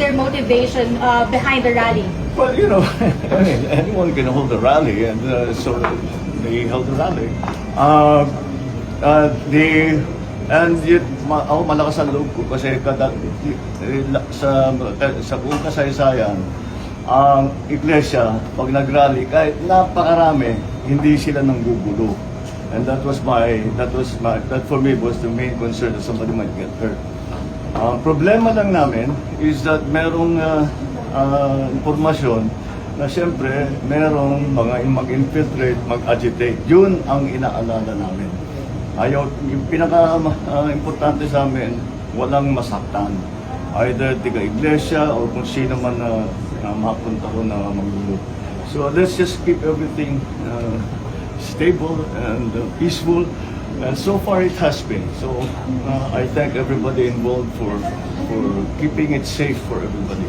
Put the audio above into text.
their motivation behind the rally? Well, you know, I mean, anyone can hold a rally, and so they held a rally. Ako malakas ang loob ko kasi sa buong kasaysayan, ang iglesia, pag nag-rally, kahit napakarami, hindi sila nanggugulo. And that for me was the main concern, that somebody might get hurt. Problema lang namin is that merong impormasyon na siyempre merong mga mag-infiltrate, mag-agitate. Yun ang inaalala namin. Yung pinaka-importante sa amin, walang masaktan. Either tiga-iglesia or kung sino man na mapunta ko na magulo. So let's just keep everything stable and peaceful. And so far it has been. So I thank everybody involved for keeping it safe for everybody.